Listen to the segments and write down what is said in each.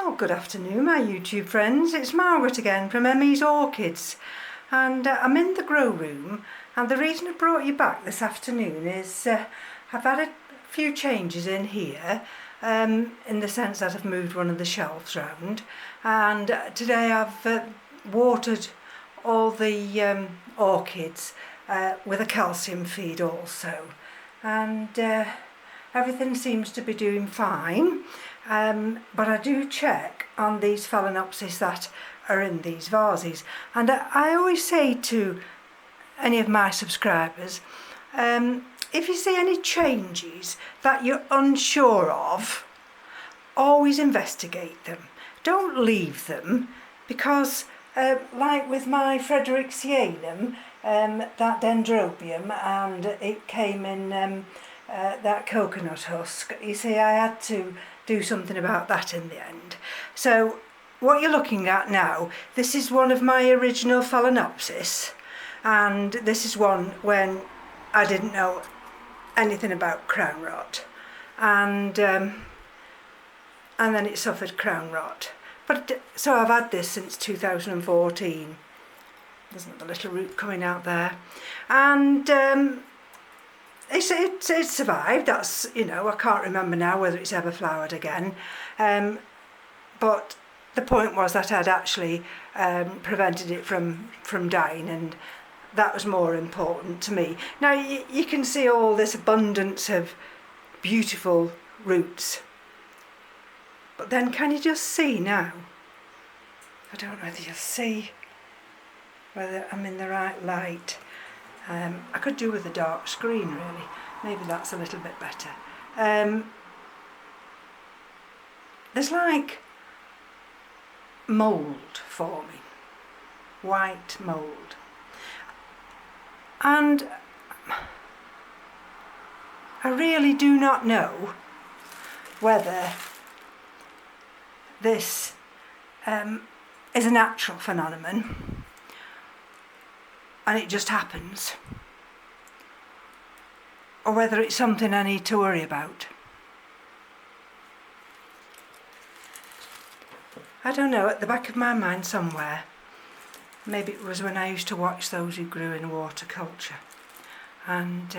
Well, good afternoon, my YouTube friends. It's Margaret again from M.E.s Orchids, and I'm in the grow room. And the reason I brought you back this afternoon is I've had a few changes in here, in the sense that I've moved one of the shelves round, and today I've watered all the orchids with a calcium feed also, and everything seems to be doing fine. But I do check on these phalaenopsis that are in these vases, and I always say to any of my subscribers, if you see any changes that you're unsure of, always investigate them. Don't leave them, because like with my Frederixianum, that dendrobium, and it came in that coconut husk, you see, I had to do something about that in the end. So what you're looking at now, this is one of my original phalaenopsis, and this is one when I didn't know anything about crown rot, and then it suffered crown rot. But so I've had this since 2014. Isn't the little root coming out there? And it's survived. That's, you know, I can't remember now whether it's ever flowered again. But the point was that I'd actually prevented it from dying, and that was more important to me. Now you can see all this abundance of beautiful roots. But then can you just see now? I don't know whether you'll see whether I'm in the right light. I could do with a dark screen really. Maybe that's a little bit better. There's like mould forming, white mould. And I really do not know whether this is a natural phenomenon and it just happens, or whether it's something I need to worry about. I don't know, at the back of my mind somewhere, maybe it was when I used to watch those who grew in waterculture, and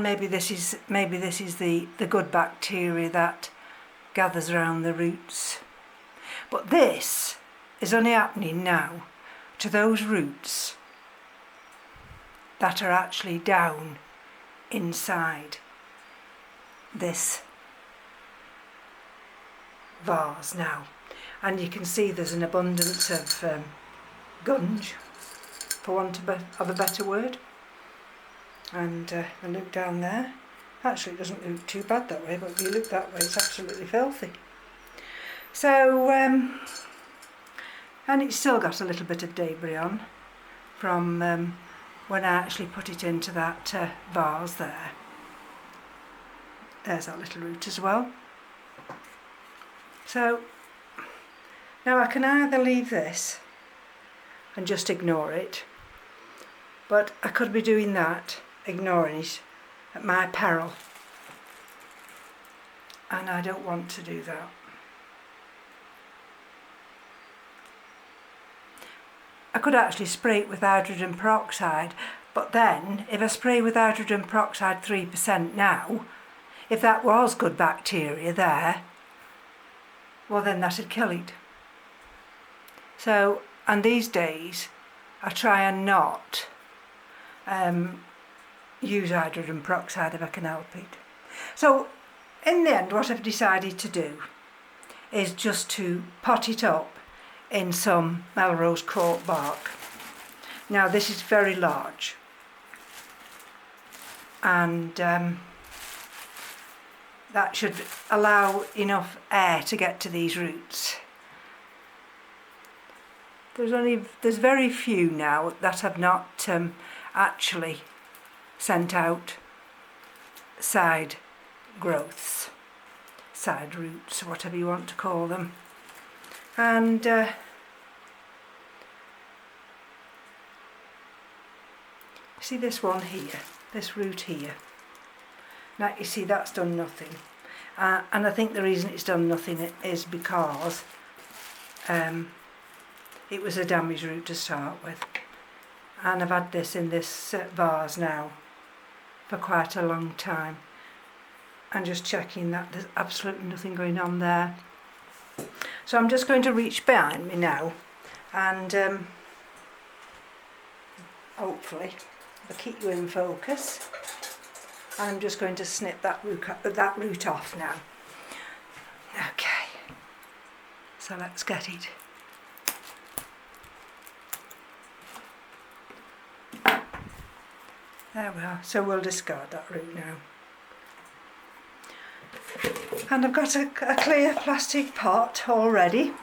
maybe this is the good bacteria that gathers around the roots. But this is only happening now to those roots that are actually down inside this vase now. And you can see there's an abundance of gunge, for want of a better word. And I look down there. Actually, it doesn't look too bad that way, but if you look that way, it's absolutely filthy. So, and it's still got a little bit of debris on from when I actually put it into that vase there. There's that little root as well. So, now I can either leave this and just ignore it, but I could be doing that, ignoring it, at my peril. And I don't want to do that. I could actually spray it with hydrogen peroxide, but then if I spray with hydrogen peroxide 3% now, if that was good bacteria there, well then that'd kill it. So, and these days I try and not use hydrogen peroxide if I can help it. So in the end, what I've decided to do is just to pot it up in some Melrose cork bark. Now this is very large, and that should allow enough air to get to these roots. There's very few now that I've not actually sent out side growths, side roots, whatever you want to call them. And see this one here, this root here. Now you see that's done nothing, and I think the reason it's done nothing is because it was a damaged root to start with, and I've had this in this vase now for quite a long time, and just checking that there's absolutely nothing going on there. So I'm just going to reach behind me now, and hopefully I'll keep you in focus. I'm just going to snip that root off now. Okay, so let's get it. There we are, so we'll discard that root now. And I've got a clear plastic pot all ready.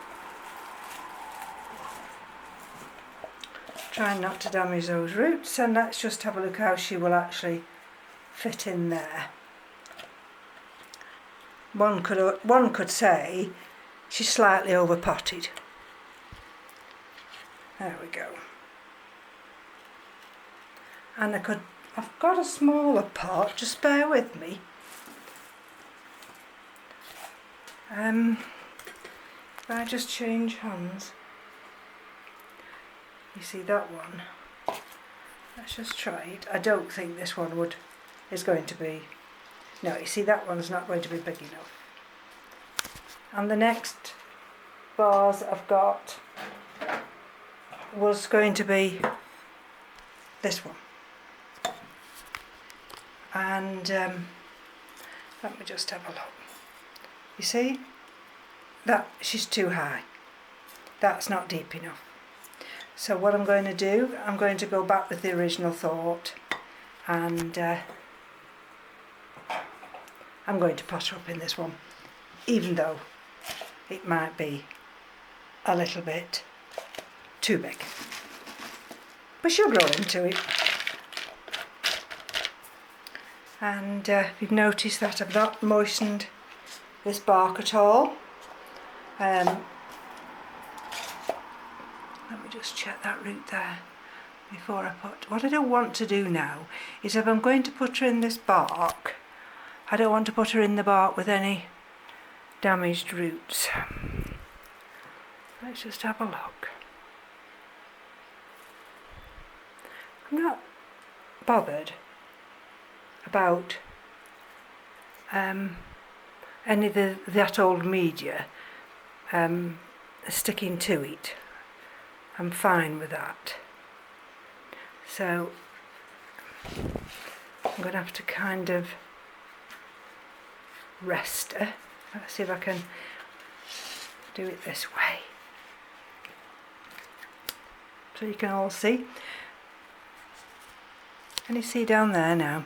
Trying not to damage those roots, and let's just have a look how she will actually fit in there. One could say she's slightly over potted. There we go. And I've got a smaller pot, just bear with me. If I just change hands, you see that one, let's just try it. I don't think this one is going to be, no, you see that one's not going to be big enough. And the next vase I've got was going to be this one. And let me just have a look. You see, that she's too high. That's not deep enough. So what I'm going to do, I'm going to go back with the original thought, and I'm going to pot her up in this one, even though it might be a little bit too big. But she'll grow into it. And you've noticed that I've not moistened this bark at all. Let me just check that root there before I put. What I don't want to do now is, if I'm going to put her in this bark, I don't want to put her in the bark with any damaged roots. Let's just have a look. I'm not bothered about any of that old media sticking to it. I'm fine with that. So I'm going to have to kind of rest her. Let's see if I can do it this way, so you can all see. Can you see down there now?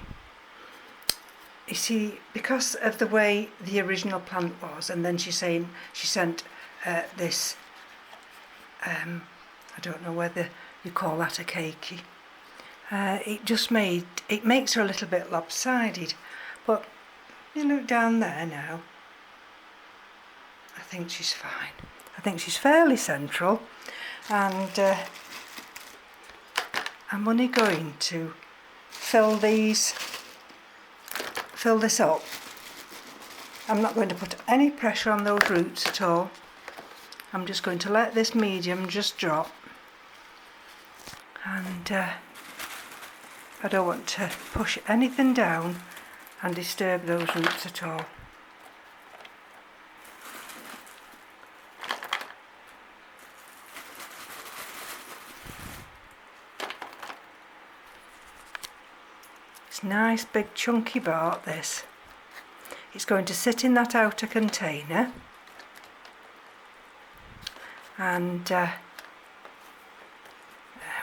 You see, because of the way the original plant was, and then she's saying she sent this, I don't know whether you call that a keiki. It makes her a little bit lopsided, but you look down there now, I think she's fine. I think she's fairly central, and I'm only going to fill this up. I'm not going to put any pressure on those roots at all. I'm just going to let this medium just drop, and I don't want to push anything down and disturb those roots at all. It's nice big chunky bark, this. It's going to sit in that outer container, and there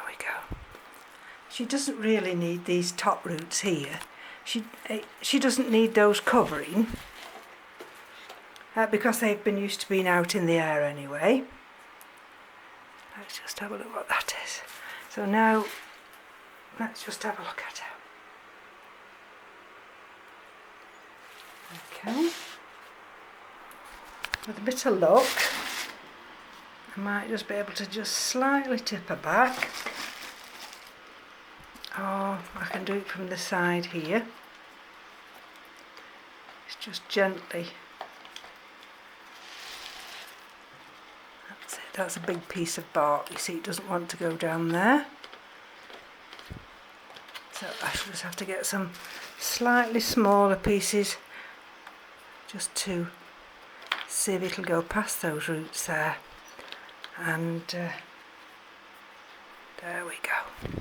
we go. She doesn't really need these top roots here. She doesn't need those covering because they've been used to being out in the air anyway. Let's just have a look what that is. So now let's just have a look at her. Okay. With a bit of luck, I might just be able to just slightly tip her back. Or I can do it from the side here. just gently. That's it, that's a big piece of bark, you see, it doesn't want to go down there. So I shall just have to get some slightly smaller pieces just to see if it'll go past those roots there. And there we go.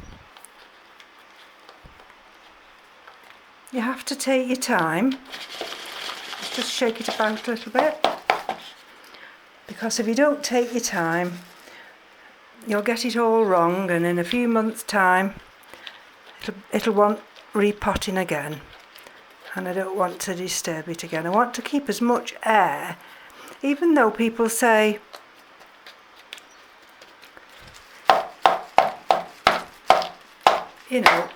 You have to take your time. Just shake it about a little bit, because if you don't take your time you'll get it all wrong, and in a few months' time it'll want repotting again, and I don't want to disturb it again. I want to keep as much air, even though people say you know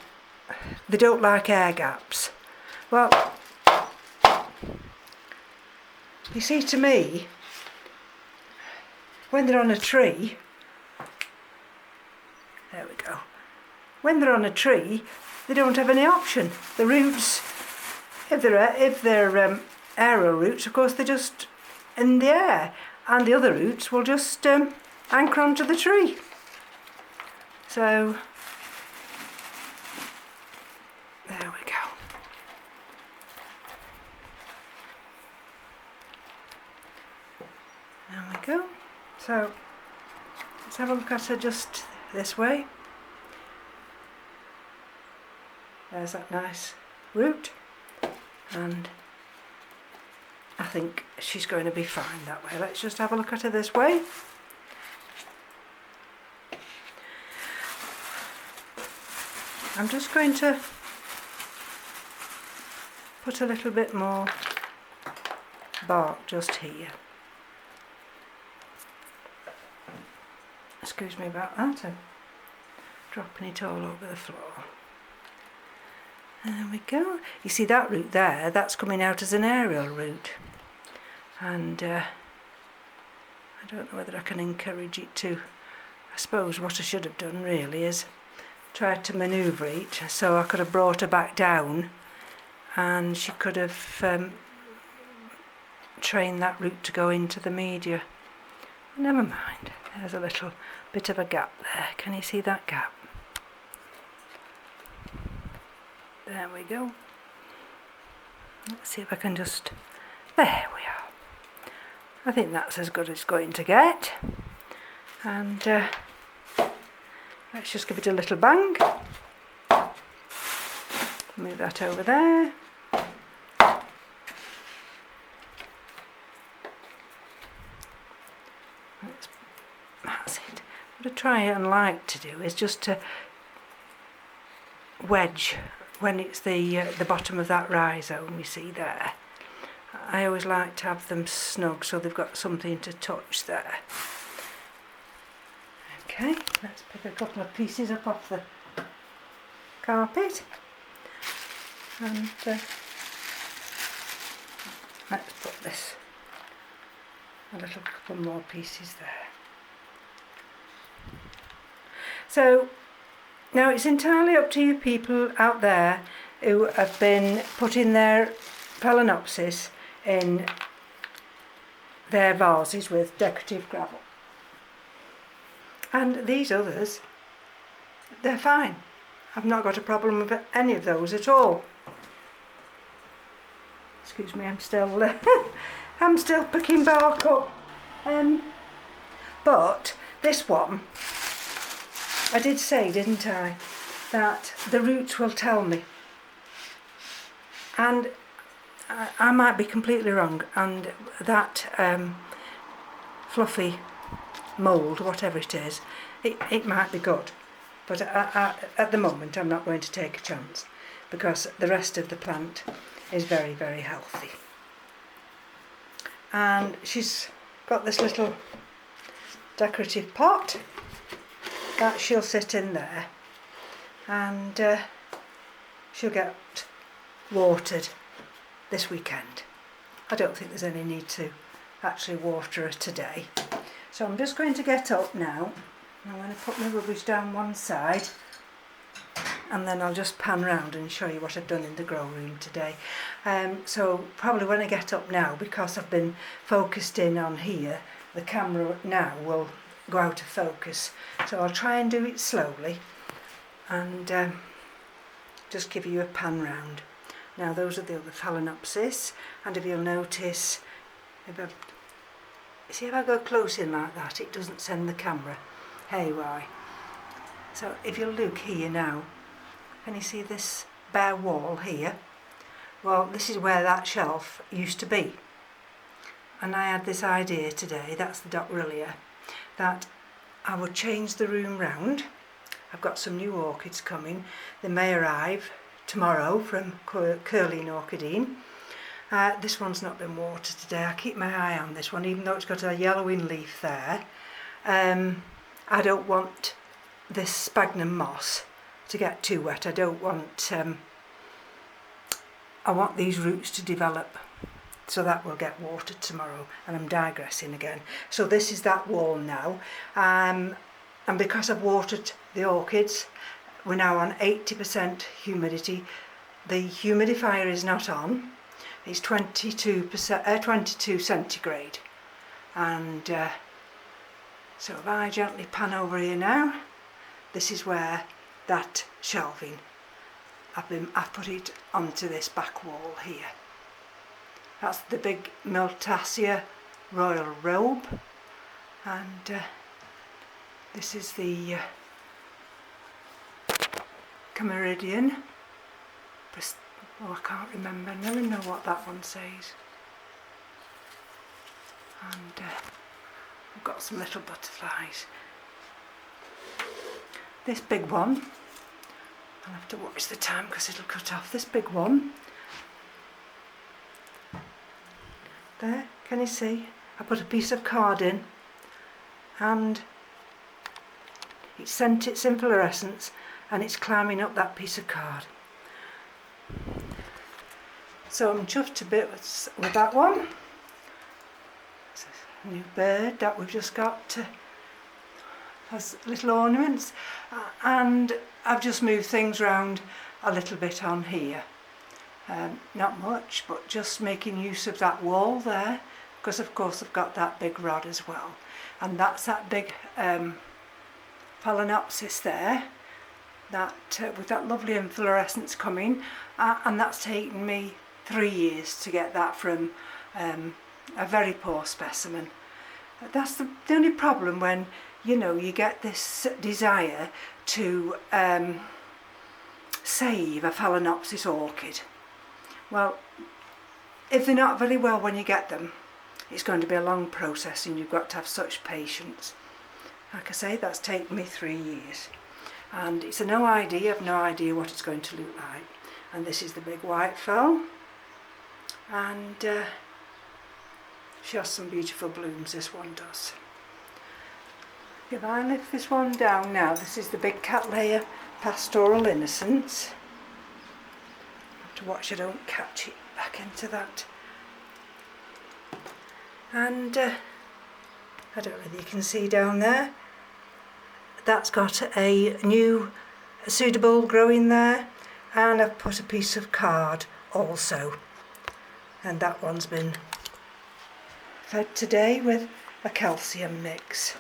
they don't like air gaps. Well, you see, to me, when they're on a tree, there we go, when they're on a tree they don't have any option. The roots, if they're aerial roots, of course they're just in the air, and the other roots will just anchor onto the tree. So there we go. There we go. So let's have a look at her just this way. There's that nice root, and I think she's going to be fine that way. Let's just have a look at her this way. I'm just going to put a little bit more bark just here. Excuse me about that, I'm dropping it all over the floor. There we go. You see that root there, that's coming out as an aerial root, and I don't know whether I can encourage it to. I suppose what I should have done really is tried to manoeuvre it so I could have brought her back down, and she could have trained that root to go into the media. Never mind, there's a little bit of a gap there. Can you see that gap? There we go. Let's see if I can just, there we are. I think that's as good as it's going to get. And let's just give it a little bang. Move that over there. That's it. What I try and like to do is just to wedge when it's the bottom of that rhizome, you see there. I always like to have them snug so they've got something to touch there. Okay, let's pick a couple of pieces up off the carpet, and let's put this, a little couple more pieces there. So now it's entirely up to you people out there who have been putting their phalaenopsis in their vases with decorative gravel. And these others, they're fine. I've not got a problem with any of those at all. Excuse me, I'm still I'm still picking bark up. But this one, I did say, didn't I, that the roots will tell me. And I might be completely wrong, and that fluffy mould, whatever it is, it might be good, but at the moment I'm not going to take a chance, because the rest of the plant is very, very healthy. And she's got this little decorative pot that she'll sit in there, and she'll get watered this weekend. I don't think there's any need to actually water her today. So I'm just going to get up now. I'm going to put my rubbish down one side, and then I'll just pan round and show you what I've done in the grow room today. So probably when I get up now, because I've been focused in on here, the camera now will go out of focus. So I'll try and do it slowly and just give you a pan round. Now those are the other Phalaenopsis, and if you'll notice, if I go close in like that, it doesn't send the camera haywire. So if you look here now, can you see this bare wall here? Well, this is where that shelf used to be. And I had this idea today, that's the Docrylia, that I would change the room round. I've got some new orchids coming. They may arrive tomorrow from Curling Orchidine. This one's not been watered today. I keep my eye on this one, even though it's got a yellowing leaf there. I don't want this sphagnum moss to get too wet. I don't want, I want these roots to develop, so that will get watered tomorrow, and I'm digressing again. So this is that wall now, and because I've watered the orchids, we're now on 80% humidity. The humidifier is not on. It's 22 centigrade, and so if I gently pan over here now, this is where that shelving, I've put it onto this back wall here. That's the big Miltassia Royal Robe, and this is the Cameridian. Oh, I can't remember, I never know what that one says. And I've got some little butterflies. This big one, I'll have to watch the time because it'll cut off. This big one, there, can you see? I put a piece of card in and it sent its inflorescence and it's climbing up that piece of card. So I'm chuffed a bit with that one. It's a new bird that we've just got, has little ornaments, and I've just moved things around a little bit on here. Not much, but just making use of that wall there, because of course I've got that big rod as well, and that's that big Phalaenopsis there, that with that lovely inflorescence coming, and that's taken me 3 years to get that from a very poor specimen. That's the only problem when, you know, you get this desire to save a Phalaenopsis orchid. Well, if they're not very well when you get them, it's going to be a long process and you've got to have such patience. Like I say, that's taken me 3 years. And it's a no idea, I've no idea what it's going to look like. And this is the big white fowl. And she has some beautiful blooms, this one does. If I lift this one down now, this is the big Cattleya Pastoral Innocence. I have to watch I don't catch it back into that. And I don't know whether you can see down there, that's got a new suitable growing there, and I've put a piece of card also. And that one's been fed today with a calcium mix.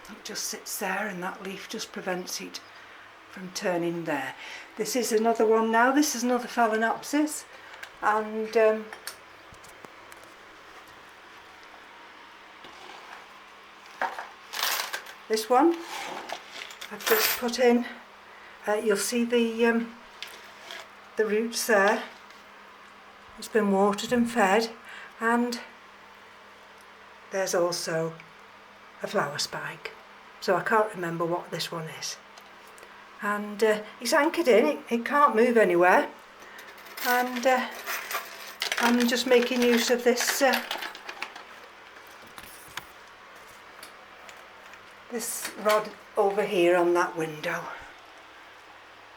It just sits there and that leaf just prevents it from turning there. This is another one now, this is another Phalaenopsis, and this one I've just put in, you'll see the roots there. It's been watered and fed, and there's also a flower spike, so I can't remember what this one is. And it's anchored in, it can't move anywhere, and I'm just making use of this this rod over here on that window.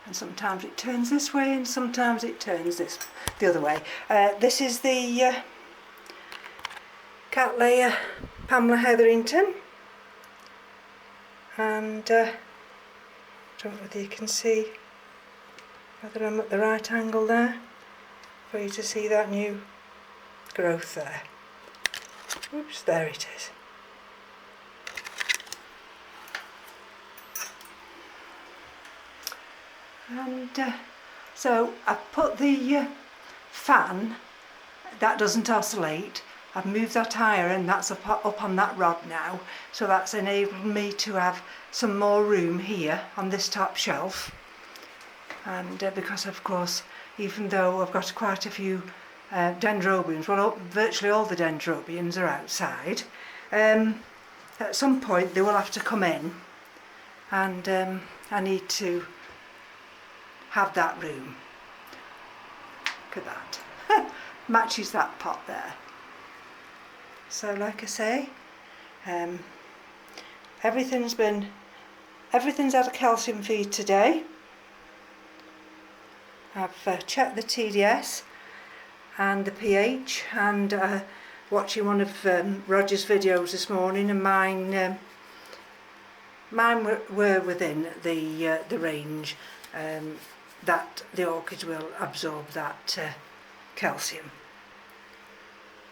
And sometimes it turns this way and sometimes it turns the other way. This is the Cattleya Pamela Hetherington, and I don't know whether you can see whether I'm at the right angle there for you to see that new growth there. Oops, there it is. And so I've put the fan that doesn't oscillate. I've moved that higher and that's up on that rod now, so that's enabled me to have some more room here on this top shelf. And because of course, even though I've got quite a few dendrobiums, well, virtually all the dendrobiums are outside, at some point they will have to come in, and I need to have that room. Look at that. Matches that pot there. So like I say, everything's had a calcium feed today. I've checked the TDS and the pH, and watching one of Roger's videos this morning, and mine were within the range that the orchids will absorb that calcium.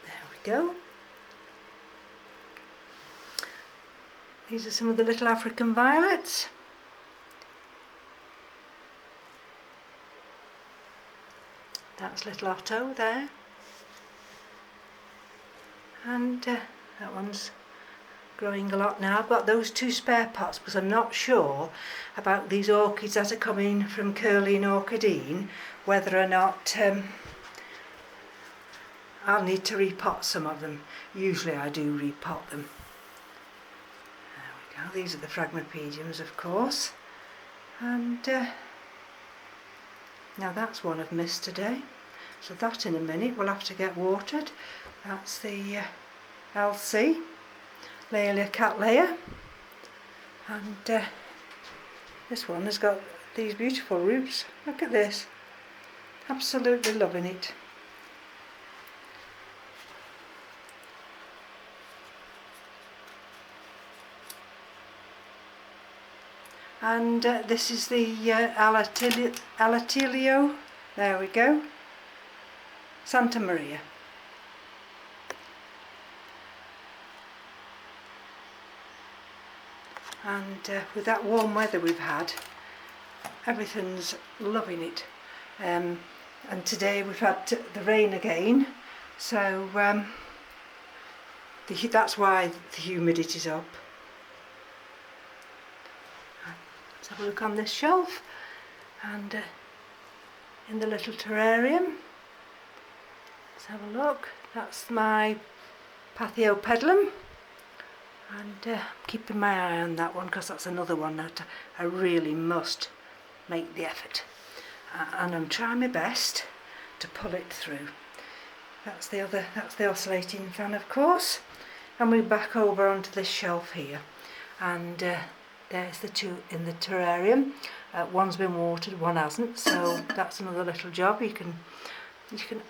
There we go. These are some of the little African violets. That's little Otto there. And that one's growing a lot now. I've got those 2 spare pots because I'm not sure about these orchids that are coming from Curly and Orchidine, whether or not I'll need to repot some of them. Usually I do repot them. There we go. These are the Phragmipediums, of course. And now that's one I've missed today. So that in a minute will have to get watered. That's the LC. Laelia Cattleya, and this one has got these beautiful roots. Look at this, absolutely loving it. And this is the Alatilio, there we go, Santa Maria. And with that warm weather we've had, everything's loving it. And today we've had the rain again, so that's why the humidity's up. Let's have a look on this shelf, and in the little terrarium. Let's have a look. That's my Pathiopedilum. And keeping my eye on that one because that's another one that I really must make the effort. And I'm trying my best to pull it through. That's the oscillating fan, of course. And we're back over onto this shelf here. And there's the 2 in the terrarium. One's been watered, one hasn't. So that's another little job. You can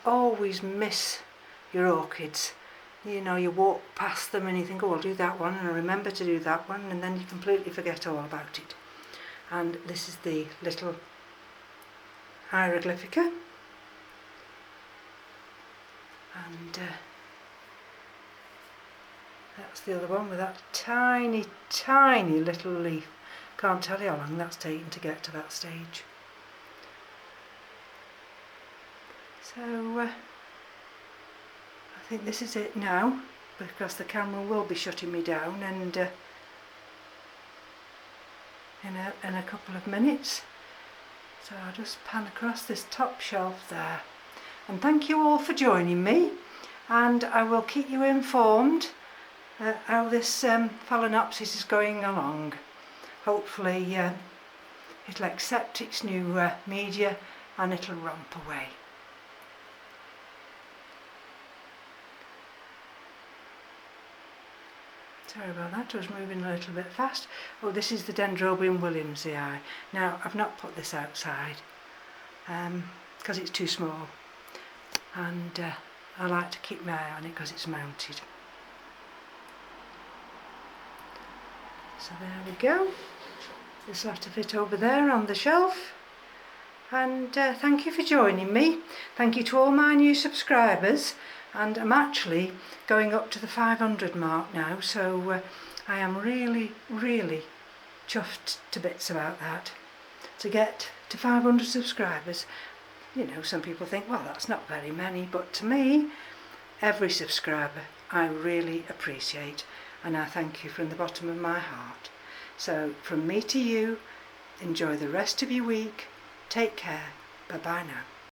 always miss your orchids. You know, you walk past them and you think, oh, I'll do that one, and I remember to do that one, and then you completely forget all about it. And this is the little hieroglyphica. And that's the other one with that tiny, tiny little leaf. Can't tell you how long that's taken to get to that stage. So, I think this is it now, because the camera will be shutting me down, and in a couple of minutes. So I'll just pan across this top shelf there. And thank you all for joining me, and I will keep you informed how this Phalaenopsis is going along. Hopefully it'll accept its new media and it'll romp away. Sorry about that, I was moving a little bit fast. Oh, this is the Dendrobium williamsii. Now, I've not put this outside because it's too small, and I like to keep my eye on it because it's mounted. So there we go. This will have to fit over there on the shelf. And thank you for joining me. Thank you to all my new subscribers. And I'm actually going up to the 500 mark now, so I am really, really chuffed to bits about that. To get to 500 subscribers, you know, some people think, well, that's not very many, but to me, every subscriber I really appreciate, and I thank you from the bottom of my heart. So from me to you, enjoy the rest of your week. Take care. Bye bye now.